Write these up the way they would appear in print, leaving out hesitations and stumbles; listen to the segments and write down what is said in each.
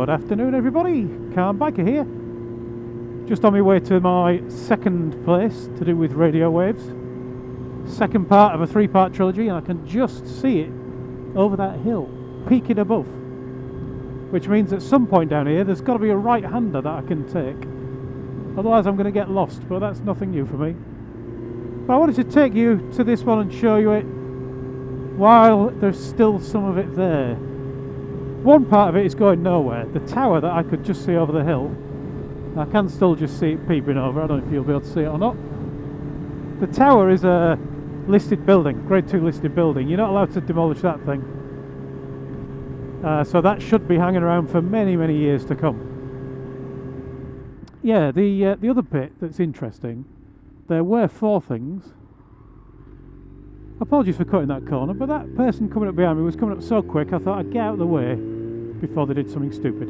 Good afternoon, everybody. Calm Biker here. Just on my way to my second place to do with radio waves. Second part of a three-part trilogy, and I can just see it over that hill, peaking above. Which means at some point down here, there's got to be a right-hander that I can take. Otherwise, I'm going to get lost, but that's nothing new for me. But I wanted to take you to this one and show you it while there's still some of it there. One part of it is going nowhere. The tower that I could just see over the hill, I can still just see it peeping over. I don't know if you'll be able to see it or not. The tower is a listed building, grade 2 listed building. You're not allowed to demolish that thing. So that should be hanging around for many, many years to come. Yeah, the other bit that's interesting, there were 4 things. Apologies for cutting that corner, but that person coming up behind me was coming up so quick I thought I'd get out of the way before they did something stupid.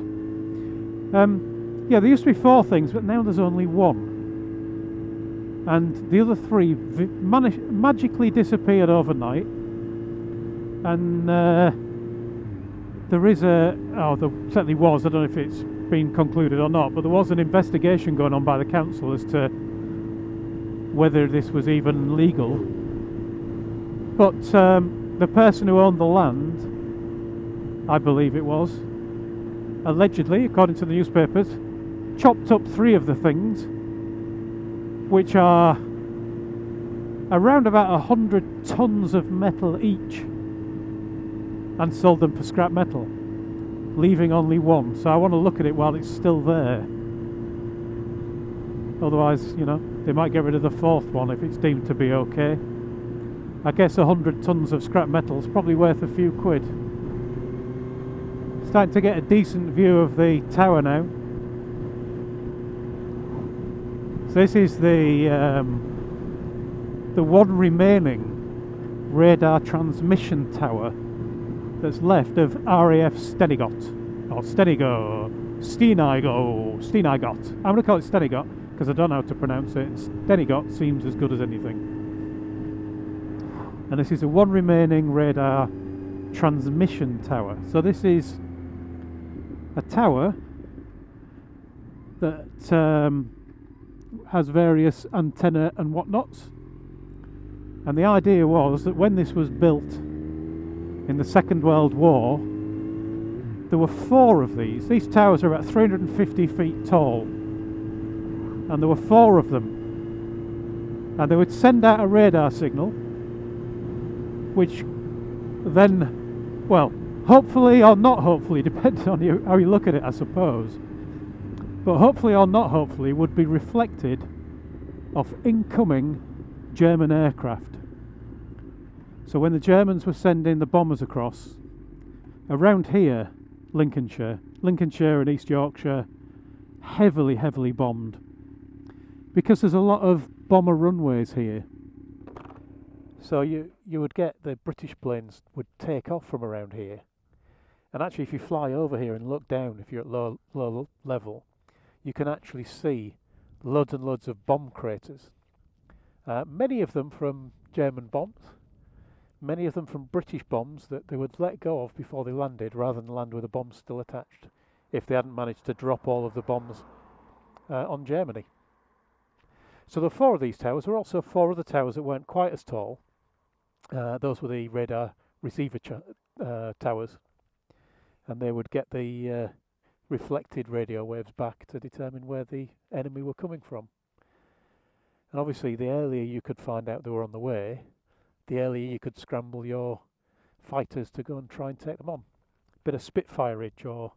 Yeah, there used to be 4 things, but now there's only 1. And the other 3 magically disappeared overnight. And there is there certainly was, I don't know if it's been concluded or not, but there was an investigation going on by the council as to whether this was even legal. But the person who owned the land, I believe it was, allegedly, according to the newspapers, chopped up 3 of the things, which are around about 100 tons of metal each, and sold them for scrap metal, leaving only 1. So I want to look at it while it's still there. Otherwise, you know, they might get rid of the 4th one if it's deemed to be okay. I guess 100 tons of scrap metal is probably worth a few quid. Starting to get a decent view of the tower now. So this is the one remaining radar transmission tower that's left of RAF Stenigot, or Stenigot. I'm going to call it Stenigot because I don't know how to pronounce it. Stenigot seems as good as anything. And this is the one remaining radar transmission tower. So this is a tower that has various antennae and whatnots. And the idea was that when this was built in the Second World War, there were 4 of these. These towers are about 350 feet tall, and there were 4 of them. And they would send out a radar signal, which then, well, hopefully or not hopefully, depends on how you look at it, I suppose, but hopefully or not hopefully, would be reflected off incoming German aircraft. So when the Germans were sending the bombers across, around here, Lincolnshire and East Yorkshire, heavily, heavily bombed, because there's a lot of bomber runways here. So you would get the British planes would take off from around here, and actually if you fly over here and look down, if you're at low level, you can actually see loads and loads of bomb craters. Many of them from German bombs, many of them from British bombs that they would let go of before they landed, rather than land with the bombs still attached, if they hadn't managed to drop all of the bombs on Germany. So the 4 of these towers were also 4 other towers that weren't quite as tall. Those were the radar receiver towers, and they would get the reflected radio waves back to determine where the enemy were coming from. And obviously the earlier you could find out they were on the way, the earlier you could scramble your fighters to go and try and take them on. A bit of Spitfireage or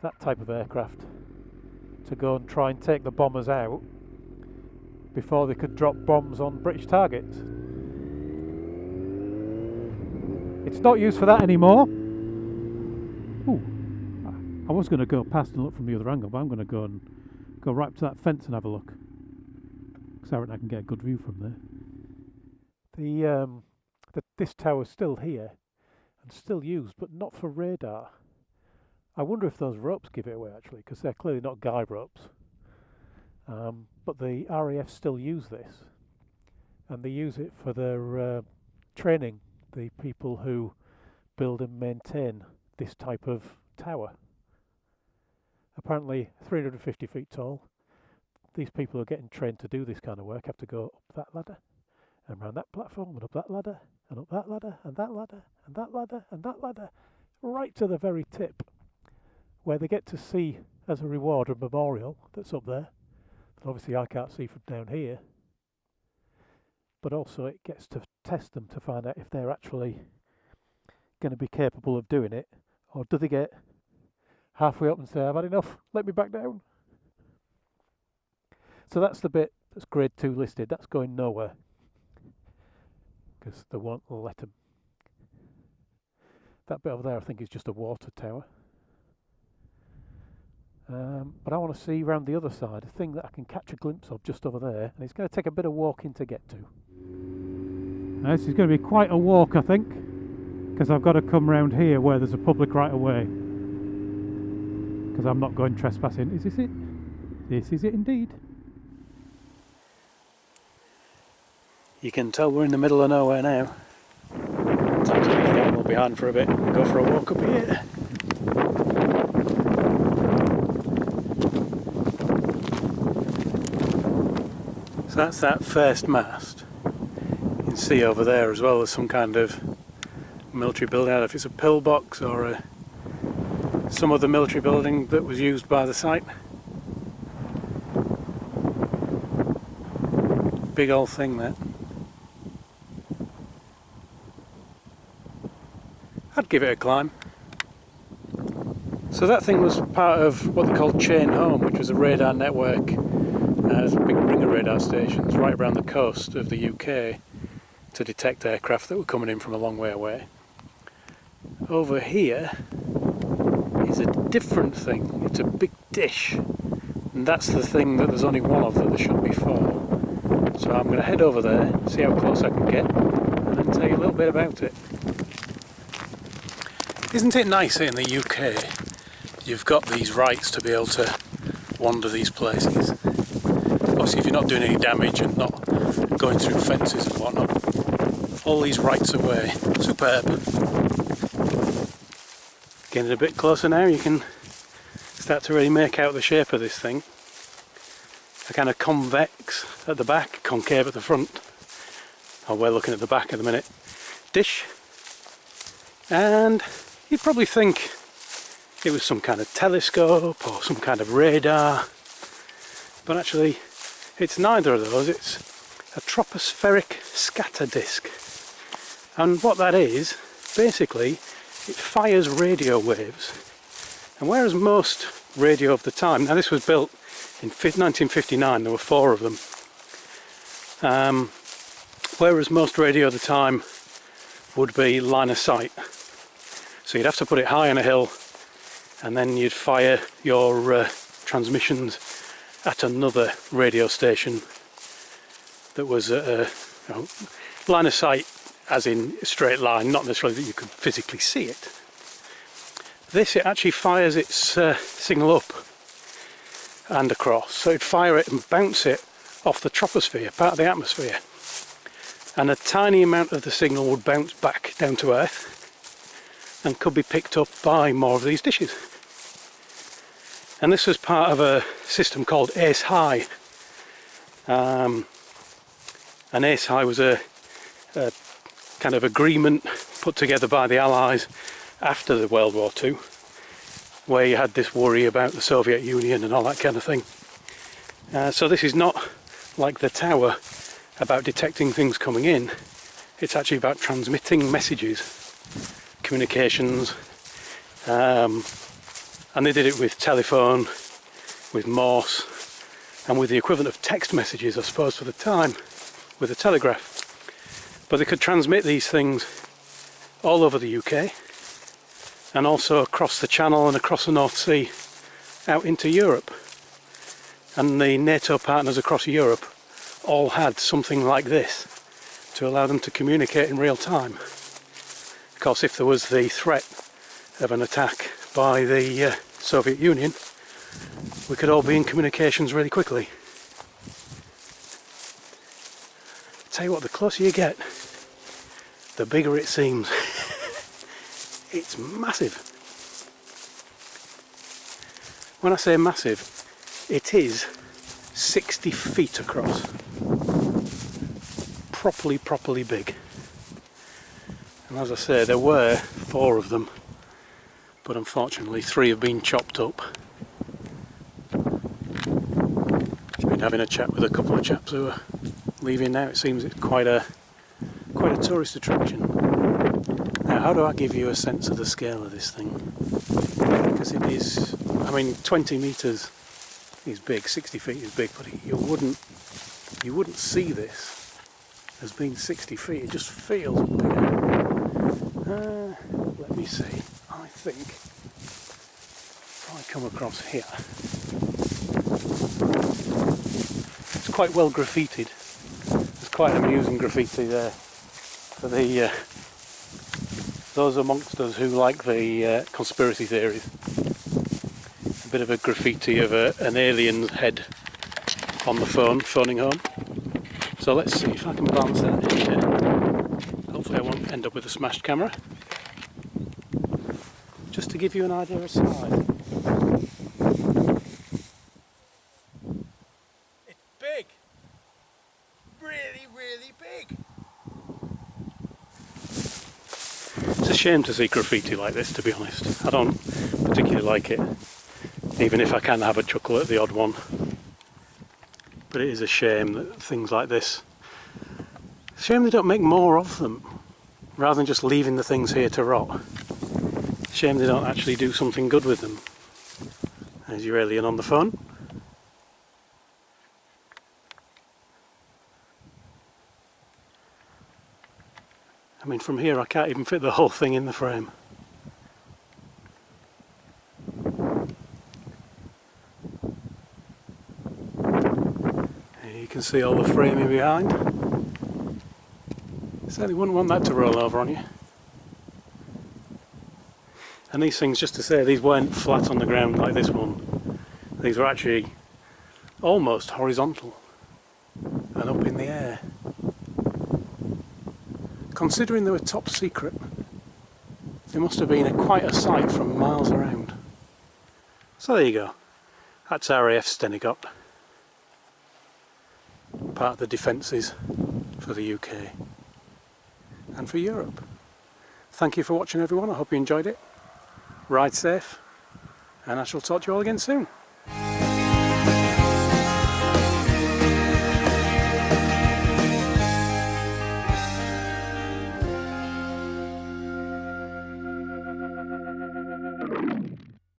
that type of aircraft to go and try and take the bombers out before they could drop bombs on British targets. It's not used for that anymore. Ooh, I was going to go past and look from the other angle, but I'm going to go right up to that fence and have a look, because I reckon I can get a good view from there. This tower's still here and still used, but not for radar. I wonder if those ropes give it away actually, because they're clearly not guy ropes. But the RAF still use this, and they use it for their training the people who build and maintain this type of tower. apparently 350 feet tall. These people who are getting trained to do this kind of work have to go up that ladder and round that platform and up that ladder and up that ladder and that ladder and that ladder and that ladder, right to the very tip, where they get to see as a reward a memorial that's up there that obviously I can't see from down here, but also it gets to test them to find out if they're actually going to be capable of doing it, or do they get halfway up and say, I've had enough, let me back down. So that's the bit that's grade 2 listed. That's going nowhere because they won't let them. That bit over there I think is just a water tower. But I want to see round the other side, a thing that I can catch a glimpse of just over there, and it's going to take a bit of walking to get to. Now, this is going to be quite a walk, I think, because I've got to come round here where there's a public right of way, because I'm not going trespassing. Is this it? This is it indeed. You can tell we're in the middle of nowhere now. Time to leave the animal behind for a bit and go for a walk up here. So that's that first mast. You can see over there as well as some kind of military building. I don't know if it's a pillbox or some other military building that was used by the site. Big old thing there. I'd give it a climb. So that thing was part of what they called Chain Home, which was a radar network. There's a big ring of radar stations right around the coast of the UK to detect aircraft that were coming in from a long way away. Over here is a different thing. It's a big dish, and that's the thing that there's only one of that there should be four. So I'm going to head over there, see how close I can get, and then tell you a little bit about it. Isn't it nice in the UK? You've got these rights to be able to wander these places. Obviously if you're not doing any damage and not going through fences and whatnot. All these rights away. Superb. Getting a bit closer now, you can start to really make out the shape of this thing. A kind of convex at the back, concave at the front. Oh, we're looking at the back at the minute. Dish. And you'd probably think it was some kind of telescope or some kind of radar, but actually it's neither of those. It's a tropospheric scatter disk, and what that is, basically it fires radio waves. And whereas most radio of the time, now this was built in 1959, there were 4 of them, whereas most radio of the time would be line of sight. So you'd have to put it high on a hill, and then you'd fire your transmissions at another radio station that was line of sight, as in straight line, not necessarily that you could physically see it. This, it actually fires its signal up and across, so it'd fire it and bounce it off the troposphere, part of the atmosphere, and a tiny amount of the signal would bounce back down to Earth and could be picked up by more of these dishes. And this was part of a system called Ace High. And Ace High was a kind of agreement put together by the Allies after the World War II, where you had this worry about the Soviet Union and all that kind of thing. So this is not like the tower about detecting things coming in. It's actually about transmitting messages, communications, and they did it with telephone, with Morse, and with the equivalent of text messages, I suppose, for the time, with the telegraph. But they could transmit these things all over the UK, and also across the Channel and across the North Sea, out into Europe. And the NATO partners across Europe all had something like this to allow them to communicate in real time. Of course, if there was the threat of an attack by the Soviet Union, we could all be in communications really quickly. Tell you what, the closer you get, the bigger it seems. It's massive. when I say massive, it is 60 feet across. Properly big. And as I say, there were 4 of them, but unfortunately 3 have been chopped up. Just been having a chat with a couple of chaps who are leaving now. It seems it's quite a tourist attraction. Now, how do I give you a sense of the scale of this thing? Because it is, I mean, 20 metres is big, 60 feet is big, but you wouldn't see this as being 60 feet. It just feels bigger. Let me see. I think if I come across here, it's quite well graffitied. There's quite an amusing graffiti there for the those amongst us who like the conspiracy theories. A bit of a graffiti of an alien's head on the phone, phoning home. So let's see if I can balance that here. Hopefully I won't end up with a smashed camera. Just to give you an idea of size. It's big! Really big! It's a shame to see graffiti like this, to be honest. I don't particularly like it, even if I can have a chuckle at the odd one. But it is a shame that things like this, it's a shame they don't make more of them, rather than just leaving the things here to rot. It's a shame they don't actually do something good with them. There's your alien on the phone. I mean, from here I can't even fit the whole thing in the frame. You can see all the framing behind. Certainly wouldn't want that to roll over on you. And these things, just to say, these weren't flat on the ground like this one. These were actually almost horizontal and up in the air. Considering they were top secret, they must have been quite a sight from miles around. So there you go. That's RAF Stenigot. Part of the defences for the UK and for Europe. Thank you for watching, everyone. I hope you enjoyed it. Ride safe, and I shall talk to you all again soon.